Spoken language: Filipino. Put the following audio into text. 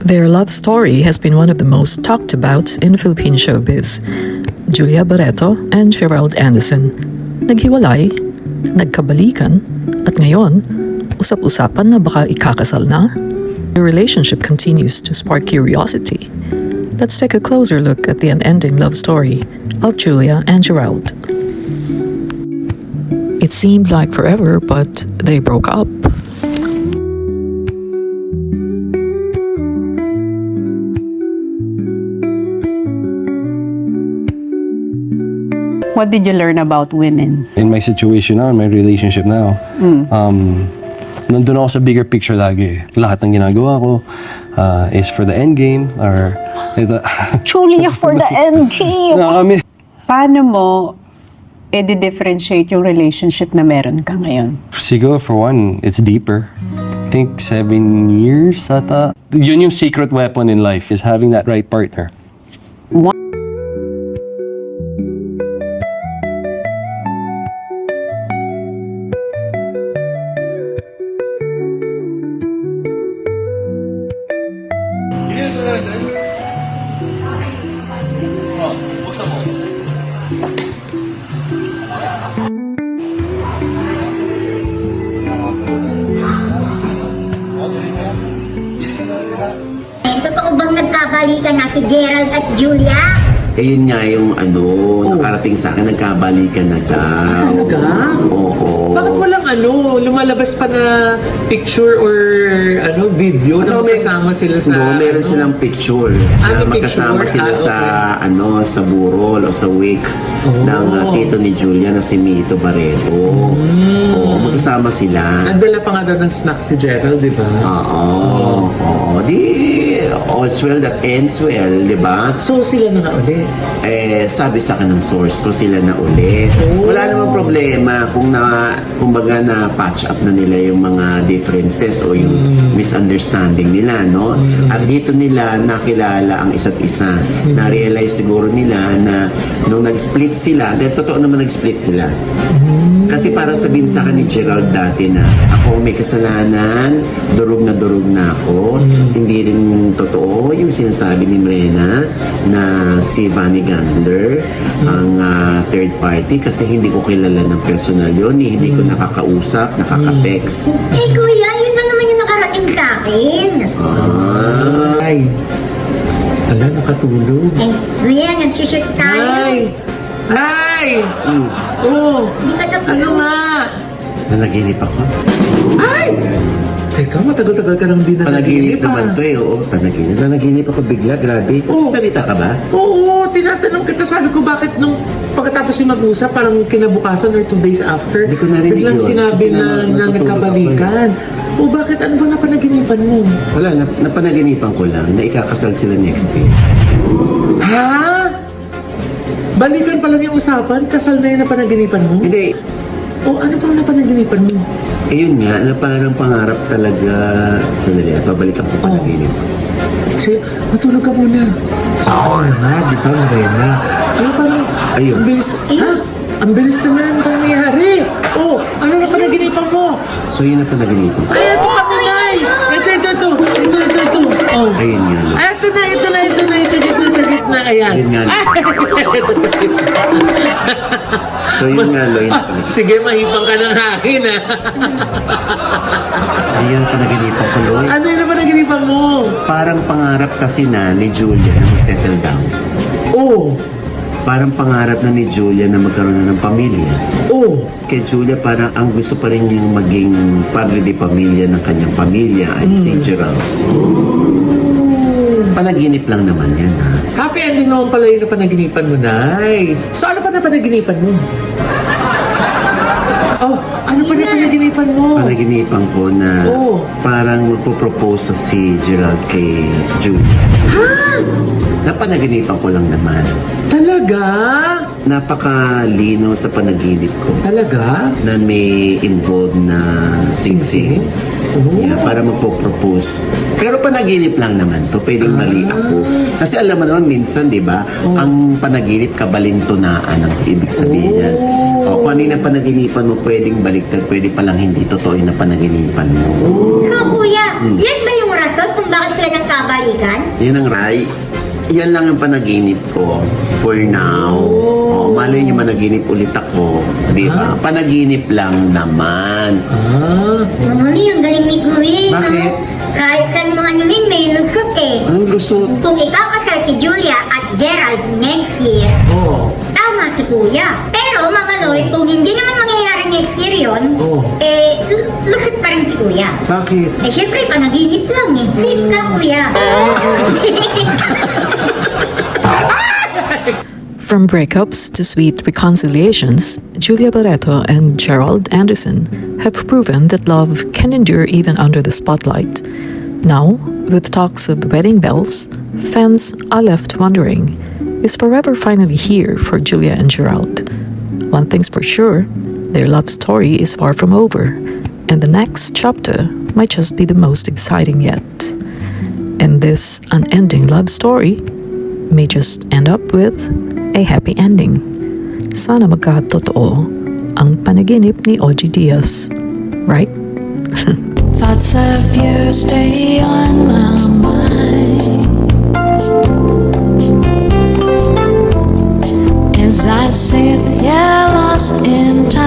Their love story has been one of the most talked about in Philippine showbiz. Julia Barreto and Gerald Anderson. Naghiwalay, nagkabalikan, at ngayon, usap-usapan na baka ikakasal na. The relationship continues to spark curiosity. Let's take a closer look at the unending love story of Julia and Gerald. It seemed like forever, but they broke up. What did you learn about women? In my situation now, in my relationship now, nandun ako sa bigger picture lagi. Lahat ng ginagawa ko is for the end game or Julia, for the end game! kami. Paano mo i-differentiate yung relationship na meron ka ngayon? Siguro for one, it's deeper. I think 7 years ata. Yun yung secret weapon in life is having that right partner. Totoo bang nagkabalikan na si Gerald at Julia? Eh yun nga yung nakarating sa akin, nagkabalikan na daw. Talaga? Oo. Bakit walang lumalabas pa na picture or video na magkasama sila sa... No, meron silang picture. Na may magkasama picture? sila sa sa burol o sa wake ng tito ni Julia na si Mito Barreto. Oo, magkasama sila. Nagdala pa nga daw ng snack si Gerald, di ba? Oo. All's well that ends well, di ba? So sila na nga ulit. Sabi sa akin ng source ko, sila na ulit. Wala namang problema kung kumbaga na patch up na nila yung mga differences o yung misunderstanding nila, no? At dito nila nakilala ang isa't isa. Na-realize siguro nila na nung nag-split sila, dahil totoo naman nag-split sila. Kasi para sabihin sa akin ni Gerald dati na ako may kasalanan, durog na ako. Hindi rin totoo yung sinasabi ni Mrena na si Vanny Gandler ang third party kasi hindi ko kilala ng personal yun. Hindi ko nakakausap, nakaka-text. Eh kuya, yun na naman yung nakarating sa akin. Ay. Ala, nakatulog. Eh kuya, nagsushoot tayo. Ay! Ay! Oh! Hindi ka tapos. Ano nga? Nanaginip ako. Ay! Teka, matagal-tagal ka lang din Panaginip naman to eh. Oo, panaginip. Nanaginip ako bigla, grabe. Salita ka ba? Oo, tinatanong kita. Sabi ko bakit nung pagkatapos yung mag-usap, parang kinabukasan or 2 days after, Hindi ko narinig biglang yun. sinabi Kasi na natutulog nagkabalikan. O bakit? Ano ba napanaginipan mo? Wala, napanaginipan ko lang na ikakasal sila next day. Ha? Balikan pa lang yung usapan? Kasal na yung napanaginipan mo? Hindi, O ano pang napanaginipan mo? ayun nga, na parang pangarap talaga. Sandali, pabalikan ko panaginip. Kasi, matulog ka muna. Saan na, di ba, Morena? Ano parang, Ayun. ang bilis, ha? Ang bilis naman ang nangyayari. Oh, ano na panaginipan mo? So yun ang panaginipan ko. Ay, ito kami, Nay! Ito. Oh. Ayun nga, no? Ay, ito na. Yung sa gitna, ayan. Ayun nga, no? So yun nga, Loy. Sige, mahipang ka ng hangin, ha? Ayun ang panaginipan ko, Loy. Ano yun na panaginipan mo? Parang pangarap kasi na ni Julia na mag-settle down. Oh, Parang pangarap na ni Julia na magkaroon na ng pamilya. oh. Kay Julia, parang ang gusto pa rin yung maging padre de pamilya ng kanyang pamilya ay si Gerald. Panaginip lang naman yan, ha? Happy ending naman pala yung napanaginipan mo, Nay. So, ano pa napanaginipan mo? Oh, ano pa napanaginipan mo? Panaginipan ko na Oo. parang magpo-propose sa si Gerald kay Julia. Ha? Napanaginipan ko lang naman. Talaga? Napakalino sa panaginip ko Talaga? na may involved na singsing. Oh. Yeah, para magpo-propose. Pero panaginip lang naman to. Pwedeng mali ako. Kasi alam mo naman minsan, di ba, ang panaginip kabalintunaan ang ibig sabihin yan. O, kung ano yung napanaginipan mo, pwedeng baliktad, pwede palang hindi totoo yung napanaginipan mo. So kuya, yan ba yung rason kung bakit sila nagkabalikan? Yan ang right. Yan lang ang panaginip ko for now. Oh, malay niyo managinip ulit ako. Di ba? Panaginip lang naman. Ano yung galing ni Chloe? Bakit? Kahit saan mo anuhin, may lusot eh. Anong lusot? Kung ikaw kasal si Julia at Gerald next year, Oo. tama si Kuya. Pero mga Loy, kung hindi naman mangyayari next year yun, Oo. lusot pa rin si Kuya. Bakit? Syempre, panaginip lang eh. Safe ka, Kuya. From breakups to sweet reconciliations, Julia Barreto and Gerald Anderson have proven that love can endure even under the spotlight. Now, with talks of wedding bells, fans are left wondering, is forever finally here for Julia and Gerald? One thing's for sure, their love story is far from over, and the next chapter might just be the most exciting yet. And this unending love story may just end up with a happy ending. Sana magkatotoo ang panaginip ni OG Diaz. Right? Thoughts of you stay on my mind as I sit here lost in time.